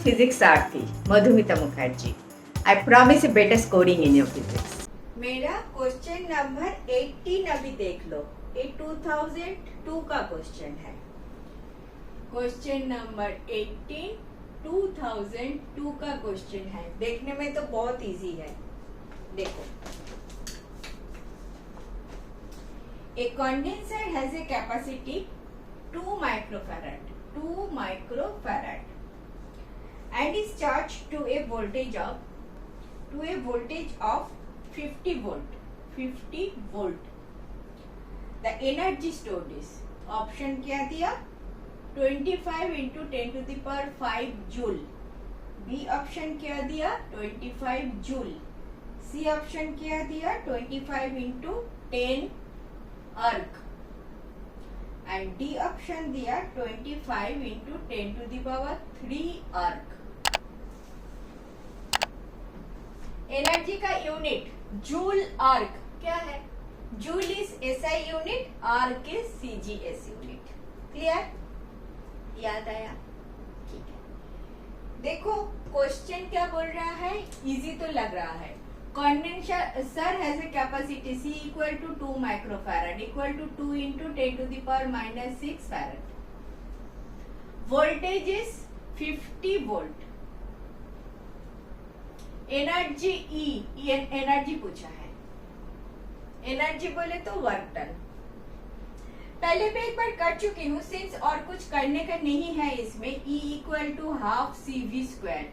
physics Sarathi Madhumita Mukherjee. I promise a better scoring in your physics. मेरा question number 18 अभी देख लो. ये 2002 का क्वेश्चन है. क्वेश्चन नंबर 18 2002 का क्वेश्चन है. देखने में तो बहुत इजी है. देखो, a condenser has a capacity 2 microfarad and is charged to a voltage of 50 volt. The energy stored is, option क्या दिया, 25 into 10 to the power 5 joule. B option क्या दिया, 25 जूल. सी ऑप्शन क्या दिया, 25 into 10 अर्क. And D option दिया 25 into 10 to the power 3 अर्क. Energy का यूनिट जूल अर्क क्या है? जूल इज एसआई यूनिट, अर्क इज सीजीएस यूनिट. क्लियर? याद आया? ठीक है. देखो क्वेश्चन क्या बोल रहा है, इजी तो लग रहा है. Condenser has a capacity C equal to 2 microfarad equal to 2 into 10 to the power minus 6 farad. Voltage is 50 volt. Energy E energy पूछा है. एनर्जी बोले तो वर्क डन. पहले भी एक बार कर चुकी हूँ, सिंस और कुछ करने का नहीं है इसमें. E equal to half CV square.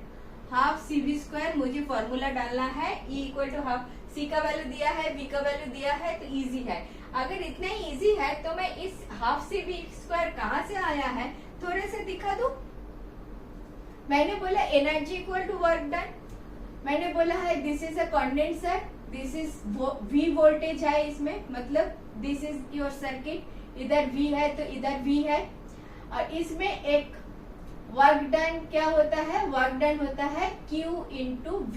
Half CV square मुझे फॉर्मूला डालना है. E equal to half. C का वैल्यू दिया है, B का वैल्यू दिया है, तो इजी है. अगर इतना ही इजी है तो मैं इस हाफ CV स्क्वायर कहाँ से आया है थोड़े से दिखा दूं. मैंने बोला energy equal to work done. मैंने बोला है this is a condenser, this is V voltage है इसमें, मतलब दिस इज योर सर्किट. इधर V है तो इधर V है. और इसमें एक वर्क डन क्या होता है, वर्क डन होता है Q into V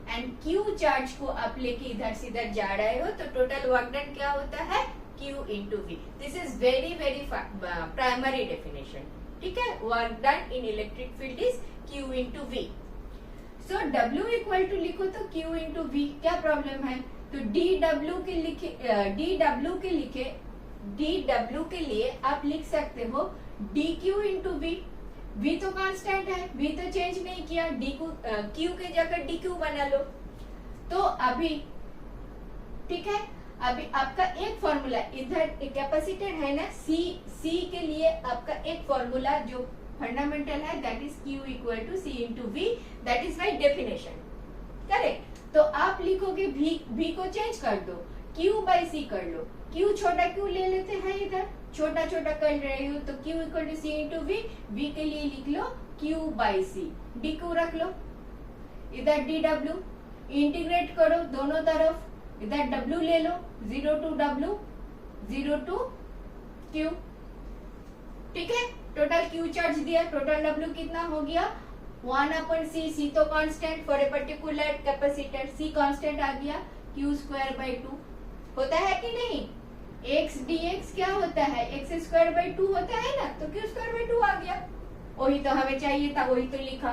and Q charge को आप लेके इधर से इधर जा रहे हो तो टोटल वर्क डन क्या होता है, Q into V. This is very very primary definition. ठीक है. Work done in electric field is Q into V. So W equal to लिखो तो Q इंटू V. क्या प्रॉब्लम है? तो DW के लिए आप लिख सकते हो DQ इंटू V. V तो कांस्टेंट है, V तो चेंज नहीं किया. Q के जगह DQ बना लो. तो अभी ठीक है. अभी आपका एक फॉर्मूला इधर कैपेसिटर है ना, C के लिए आपका एक फॉर्मूला जो फंडामेंटल है, that is Q equal to C into V. That is my definition. Correct. तो आप लिखोगे V को चेंज कर दो, Q बाई C कर लो. Q छोटा Q ले लेते हैं, इधर छोटा छोटा कर रहे हो तो Q equal to C into V के लिए लिख लो Q बाई C. DQ रख लो. इधर DW इंटीग्रेट करो दोनों तरफ. इधर W ले लो, 0 टू W 0 टू Q. ठीक है. टोटल Q चार्ज दिया, टोटल W कितना हो गया, 1/C. C तो constant for a particular capacitor, C constant आ गया, Q स्क्वायर बाई 2 होता है कि नहीं. x dx क्या होता है, x स्क्वायर बाई 2 होता है ना, तो Q स्क्वायर बाई 2 आ गया. वही तो हमें चाहिए था, वही तो लिखा.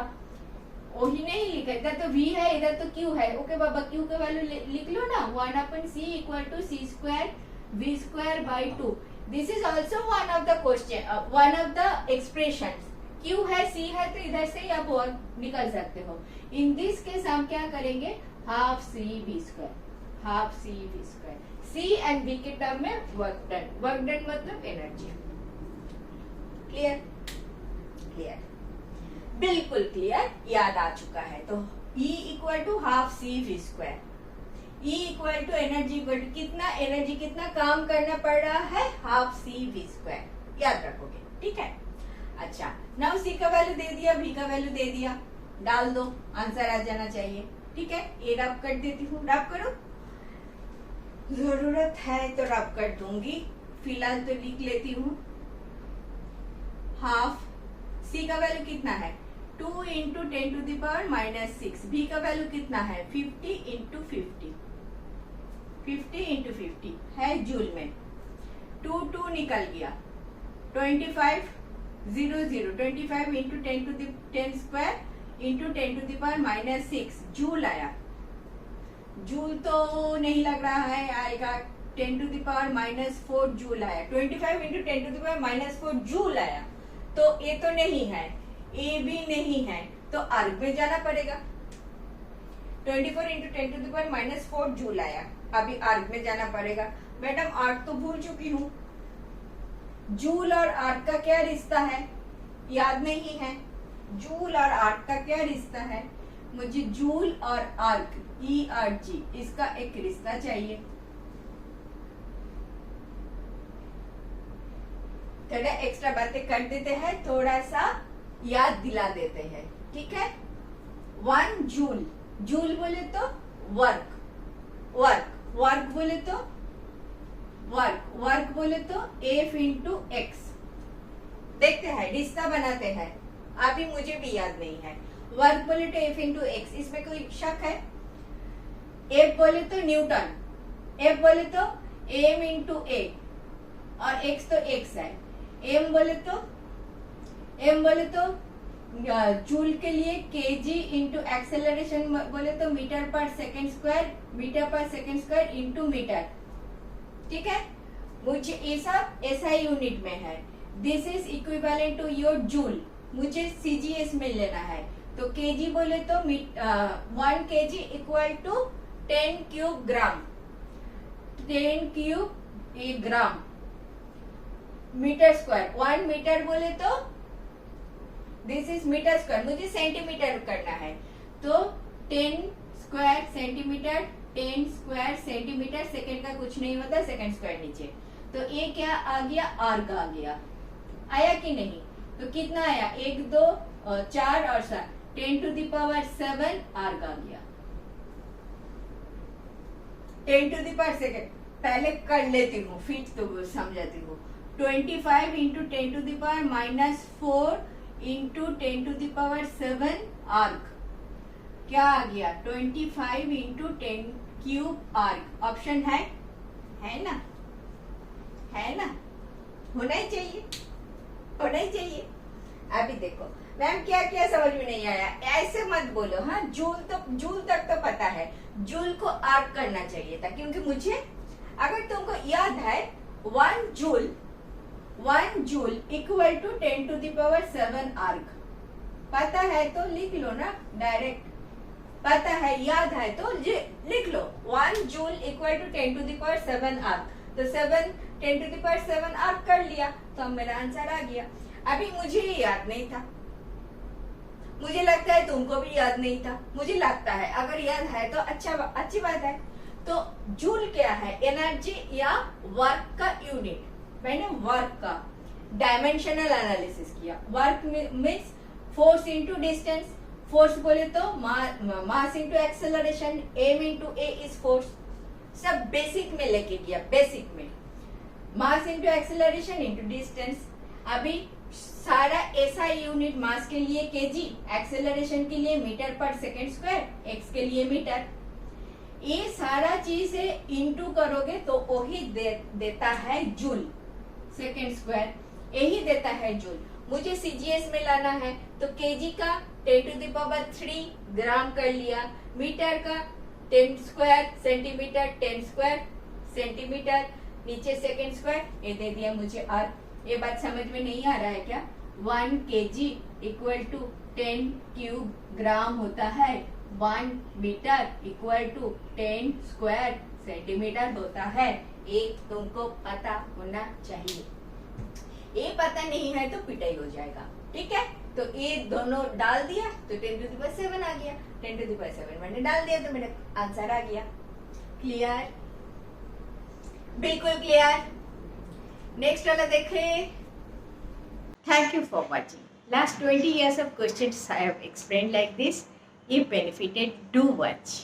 वही नहीं लिखा, इधर तो V है, इधर तो Q है. ओके बाबा, Q के वैल्यू लिख लो ना, 1/C equal to C square V square by 2. This is also one of the question, one of the expression. Q है, C है, तो इधर से आप और निकल सकते हो. इन दिस केस हम क्या करेंगे, half CV square, half CV square. C and V के टर्म में वर्क डन. वर्क डन मतलब एनर्जी. क्लियर? क्लियर, बिल्कुल क्लियर. याद आ चुका है. तो E equal to half CV square. E equal to energy equal to कितना, एनर्जी कितना काम करना पड़ रहा है, हाफ CV स्क्वायर. याद रखोगे. ठीक है. अच्छा, नाउ C का वैल्यू दे दिया, V का वैल्यू दे दिया, डाल दो, आंसर आ जाना चाहिए. ठीक है. ये रब कर देती हूँ, रब करो. जरूरत है तो रब कर दूंगी, फिलहाल तो लिख लेती हूँ. हाफ C का वैल्यू कितना है, 2 into 10 to the power minus 6. V का वैल्यू कितना है, 50 इंटू 50. 50 इंटू 50 है जूल में. 2 निकल गया. 25 0 0 25 into 10 to the 10 square into 10 to the power minus 6 joule आया। जूल तो नहीं लग रहा है, आएगा 10 to the power minus 4 joule आया। 25 into 10 to the power minus 4 joule आया, तो ए तो नहीं है, ए भी नहीं है, तो आर्क में जाना पड़ेगा। 24 into 10 to the power minus 4 joule आया, अभी आर्क में जाना पड़ेगा। मैडम आर्क तो भूल चुकी हूँ, जूल और आर्क का क्या रिश्ता है याद नहीं है। जूल और आर्क का क्या रिश्ता है, मुझे जूल और आर्क ERG इसका एक रिश्ता चाहिए। थोड़ा एक्स्ट्रा बातें कर देते हैं, थोड़ा सा याद दिला देते हैं, ठीक है। 1 जूल, जूल बोले तो वर्क, वर्क वर्क बोले तो वर्क, वर्क बोले तो F इंटू एक्स। देखते हैं, रिश्ता बनाते हैं, अभी मुझे भी याद नहीं है। वर्क बोले तो F इंटू एक्स, इसमें कोई शक है। F बोले तो न्यूटन, F बोले तो M इंटू ए, और x तो x है। M बोले तो जूल के लिए kg इंटू एक्सेलरेशन बोले तो मीटर पर सेकेंड स्क्वायर इंटू मीटर, ठीक है। मुझे ऐसा यूनिट में है। This is equivalent to your joule, मुझे CGS में लेना है, तो kg बोले तो 1 kg equal to 10 cube gram, 10 cube एक ग्राम। मीटर स्क्वायर, 1 मीटर बोले तो दिस इज मीटर स्क्वायर, मुझे सेंटीमीटर करना है, तो 10 square centimetre, 10 square centimetre, second का कुछ नहीं होता, सेकेंड स्क्वायर नीचे, तो ये क्या आ गया, आर्क आ गया। आया कि नहीं, तो कितना आया, 1 2 4 और 7, 10 टू द पावर 7 आर्क आ गया। 10 टू द पावर सेकेंड पहले कर लेती हूँ, फिर तो समझाती हूँ। 25 into 10 to the power minus 4 into 10 to the power 7 erg, क्या आ गया, 25 इंटू 10 क्यूब आर्क। ऑप्शन है ना, है ना, होना ही चाहिए, होना ही चाहिए। अभी देखो मैम क्या क्या समझ में नहीं आया, ऐसे मत बोलो। हाँ, जूल तक तो पता है, जूल को आर्क करना चाहिए था, क्योंकि मुझे, अगर तुमको याद है 1 joule equal to 10 to the power 7 erg, पता है तो लिख लो ना डायरेक्ट, पता है याद है तो लिख लो 1 joule equal to 10 to the power 7 erg, तो 7 10 टू द पावर 7 आर्क कर लिया, तो अब मेरा आंसर आ गया। अभी मुझे ये याद नहीं था, मुझे लगता है तुमको भी याद नहीं था, मुझे लगता है, अगर याद है तो अच्छी बात है। तो जूल क्या है, एनर्जी या वर्क का यूनिट। मैंने वर्क का डायमेंशनल एनालिसिस किया। Work means force into distance, force बोले तो mass into acceleration, M into A is force, सब बेसिक में लेके किया, बेसिक में mass into acceleration into distance. अभी सारा एसआई यूनिट, मास के लिए केजी, एक्सेलरेशन के लिए मीटर पर सेकेंड स्क्वायर, एक्स के लिए मीटर, ये सारा चीज से इंटू करोगे तो वही देता है जूल सेकेंड स्क्वायर, यही देता है जूल। मुझे CGS में लाना है तो केजी का 10 टू द पावर 3 ग्राम कर लिया, मीटर का 10 स्क्वायर सेंटीमीटर, 10 स्क्वायर सेंटीमीटर, नीचे सेकेंड स्क्वायर, ये दे दिया मुझे आर। ये बात समझ में नहीं आ रहा है क्या, 1 kg equal to 10 cube gram होता है, 1 metre equal to 10 square centimetre होता है, ये तुमको पता होना चाहिए। ये पता नहीं है तो पिटाई हो जाएगा, ठीक है। तो ये दोनों डाल दिया तो 10 टू द पावर 7 आ गया, 10 टू द पावर 7 मैंने डाल दिया तो मेरा आंसर आ गया। क्लियर, बिल्कुल क्लियर। नेक्स्ट वाला देखें। Thank you for watching. Last 20 years of questions I have explained like this. If benefited, do watch.